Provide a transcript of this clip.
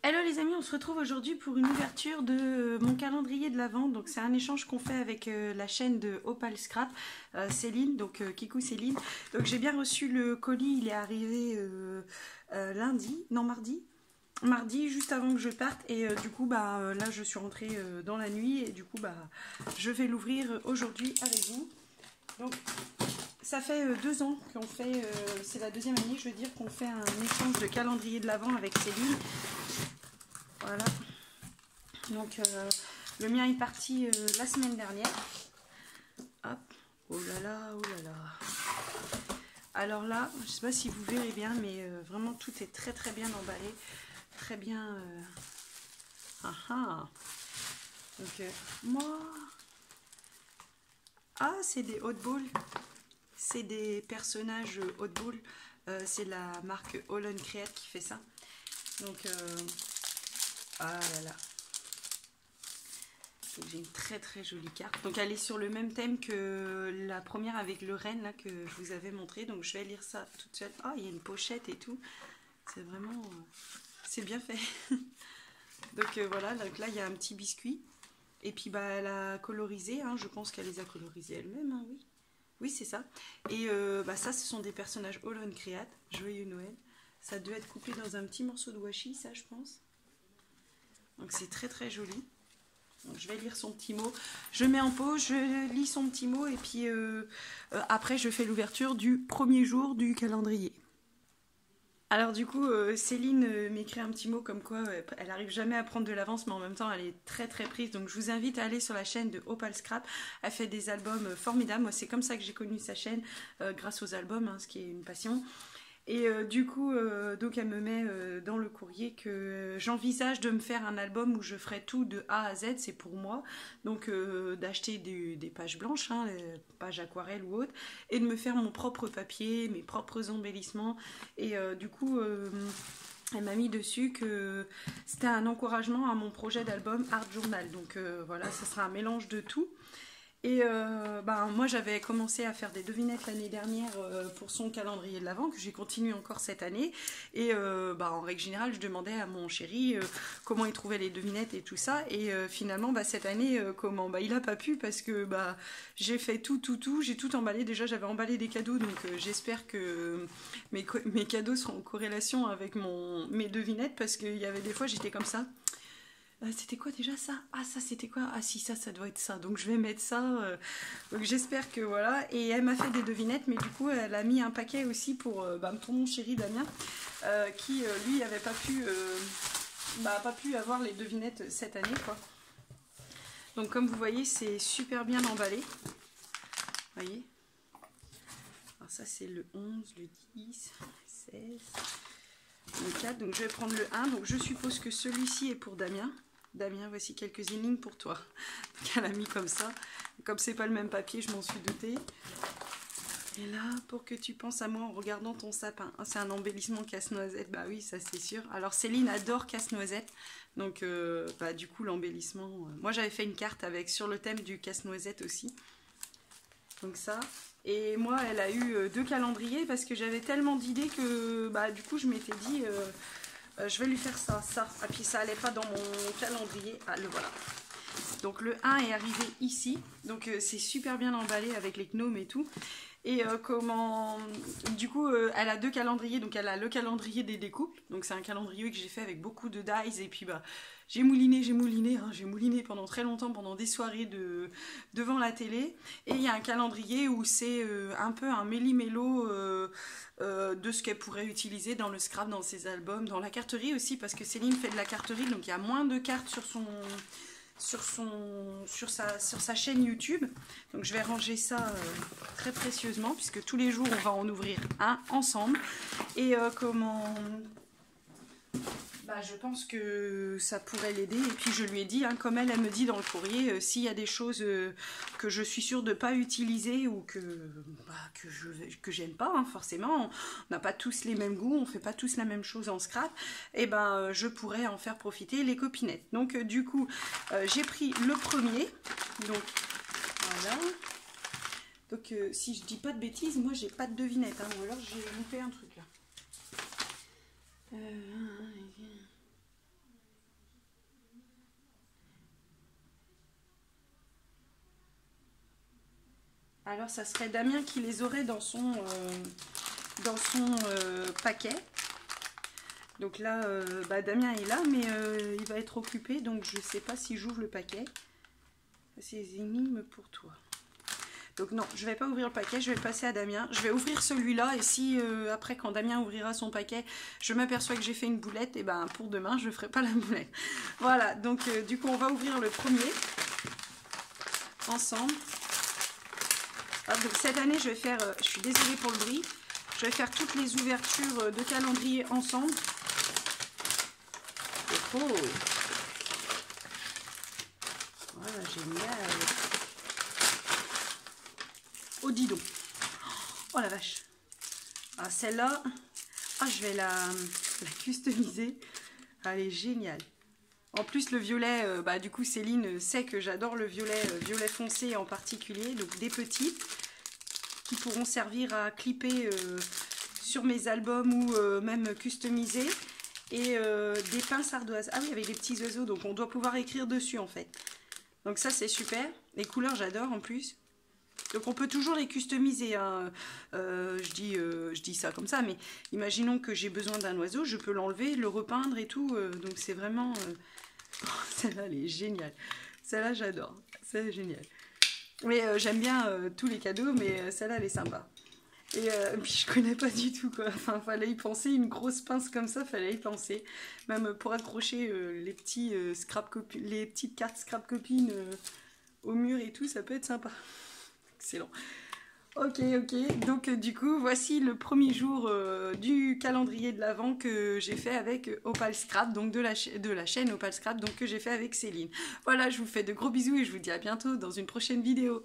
Hello les amis, on se retrouve aujourd'hui pour une ouverture de mon calendrier de l'Avent. Donc c'est un échange qu'on fait avec la chaîne de Opal Scrap, Céline, donc Kikou Céline. Donc j'ai bien reçu le colis, il est arrivé mardi juste avant que je parte, et du coup là je suis rentrée dans la nuit et du coup je vais l'ouvrir aujourd'hui avec vous. Donc ça fait 2 ans qu'on fait, c'est la deuxième année je veux dire, qu'on fait un échange de calendrier de l'Avent avec Céline. Voilà, donc le mien est parti la semaine dernière. Hop, oh là là, oh là là. Alors là, je sais pas si vous verrez bien, mais vraiment tout est très très bien emballé, très bien. Donc moi, c'est des Hotball, c'est des personnages Hotball. C'est la marque Holland Create qui fait ça. Donc ah là là. J'ai une très très jolie carte. Donc elle est sur le même thème que la première avec le renne là que je vous avais montré. Donc je vais lire ça toute seule. Ah, il y a une pochette et tout. C'est vraiment... c'est bien fait. Donc voilà, donc là il y a un petit biscuit. Et puis elle a colorisé, hein. Je pense qu'elle les a colorisés elle-même, hein, oui. Oui, c'est ça. Et ça, ce sont des personnages Holland Create. Joyeux Noël. Ça doit être coupé dans un petit morceau de washi, ça je pense. Donc c'est très très joli. Donc, je vais lire son petit mot. Je mets en pause, je lis son petit mot et puis après je fais l'ouverture du premier jour du calendrier. Alors du coup, Céline m'écrit un petit mot comme quoi elle n'arrive jamais à prendre de l'avance, mais en même temps elle est très très prise. Donc je vous invite à aller sur la chaîne de Opal Scrap. Elle fait des albums formidables. Moi c'est comme ça que j'ai connu sa chaîne, grâce aux albums, hein, ce qui est une passion. Et du coup, donc elle me met dans le courrier que j'envisage de me faire un album où je ferai tout de A à Z, c'est pour moi. Donc d'acheter des pages blanches, hein, pages aquarelles ou autres, et de me faire mon propre papier, mes propres embellissements. Et du coup, elle m'a mis dessus que c'était un encouragement à mon projet d'album Art Journal. Donc voilà, ça sera un mélange de tout. Et moi j'avais commencé à faire des devinettes l'année dernière pour son calendrier de l'Avent, que j'ai continué encore cette année. Et en règle générale je demandais à mon chéri comment il trouvait les devinettes et tout ça. Et finalement cette année il a pas pu, parce que j'ai fait tout, j'ai tout emballé. Déjà j'avais emballé des cadeaux, donc j'espère que mes cadeaux seront en corrélation avec mes devinettes, parce qu'il y avait des fois j'étais comme ça. C'était quoi déjà ça? Ah, ça c'était quoi? Ah si, ça doit être ça. Donc je vais mettre ça. Donc j'espère que voilà. Et elle m'a fait des devinettes, mais du coup elle a mis un paquet aussi pour mon chéri Damien, qui lui avait pas pu avoir les devinettes cette année, quoi. Donc comme vous voyez, c'est super bien emballé. Vous voyez? Alors ça c'est le 11, le 10, le 16, le 4. Donc je vais prendre le 1. Donc je suppose que celui-ci est pour Damien. Damien, voici quelques énigmes pour toi. Donc elle a mis comme ça. Comme c'est pas le même papier, je m'en suis doutée. Et là, pour que tu penses à moi en regardant ton sapin. Ah, c'est un embellissement casse-noisette. Bah oui, ça c'est sûr. Alors Céline adore casse-noisette. Donc du coup l'embellissement... Moi j'avais fait une carte avec sur le thème du casse-noisette aussi. Donc ça. Et moi elle a eu 2 calendriers, parce que j'avais tellement d'idées que du coup je m'étais dit... je vais lui faire ça. Et puis ça allait pas dans mon calendrier. Ah, le voilà. Donc le 1 est arrivé ici. Donc c'est super bien emballé avec les gnomes et tout. Et du coup elle a 2 calendriers. Donc elle a le calendrier des découpes. Donc c'est un calendrier que j'ai fait avec beaucoup de dies. Et puis j'ai mouliné, hein. J'ai mouliné pendant très longtemps, pendant des soirées devant la télé. Et il y a un calendrier où c'est un peu un méli-mélo de ce qu'elle pourrait utiliser dans le scrap, dans ses albums, dans la carterie aussi, parce que Céline fait de la carterie, donc il y a moins de cartes sur sa chaîne YouTube. Donc je vais ranger ça très précieusement, puisque tous les jours on va en ouvrir un ensemble. Et je pense que ça pourrait l'aider. Et puis je lui ai dit, hein, comme elle me dit dans le courrier, s'il y a des choses que je suis sûre de ne pas utiliser, ou que j'aime pas, hein, forcément, on n'a pas tous les mêmes goûts, on ne fait pas tous la même chose en scrap, et je pourrais en faire profiter les copinettes. Donc du coup j'ai pris le premier. Donc voilà. Donc si je dis pas de bêtises, moi j'ai pas de devinette, hein, ou alors j'ai loupé un truc là. Alors ça serait Damien qui les aurait dans son paquet. Donc là, Damien est là, mais il va être occupé, donc je ne sais pas si j'ouvre le paquet. C'est des énigmes pour toi. Donc non, je ne vais pas ouvrir le paquet, je vais le passer à Damien. Je vais ouvrir celui-là, et si après, quand Damien ouvrira son paquet, je m'aperçois que j'ai fait une boulette, et ben pour demain, je ne ferai pas la boulette. Voilà, donc du coup, on va ouvrir le premier ensemble. Hop, donc cette année, je vais faire, je suis désolée pour le bruit, je vais faire toutes les ouvertures de calendrier ensemble. Oh, voilà, génial. Oh, dis donc. Oh la vache. Ah, celle-là, je vais la customiser. Elle est géniale. En plus, le violet, du coup, Céline sait que j'adore le violet foncé en particulier. Donc, des petites qui pourront servir à clipper sur mes albums ou même customiser. Et des pinces ardoises. Ah oui, avec des petits oiseaux, donc on doit pouvoir écrire dessus en fait. Donc ça c'est super. Les couleurs j'adore en plus. Donc on peut toujours les customiser. Hein. Je dis ça comme ça, mais imaginons que j'ai besoin d'un oiseau, je peux l'enlever, le repeindre et tout. Donc c'est vraiment... celle-là elle est géniale. Celle-là j'adore. C'est génial. Mais j'aime bien tous les cadeaux, mais celle-là elle est sympa. Et puis je connais pas du tout quoi, enfin fallait y penser, une grosse pince comme ça, fallait y penser. Même pour accrocher les petites cartes scrap copines au mur et tout, ça peut être sympa. Excellent. Ok, donc du coup voici le premier jour du calendrier de l'Avent que j'ai fait avec Opal Scrap, donc de la chaîne Opal Scrap, donc que j'ai fait avec Céline. Voilà, je vous fais de gros bisous et je vous dis à bientôt dans une prochaine vidéo.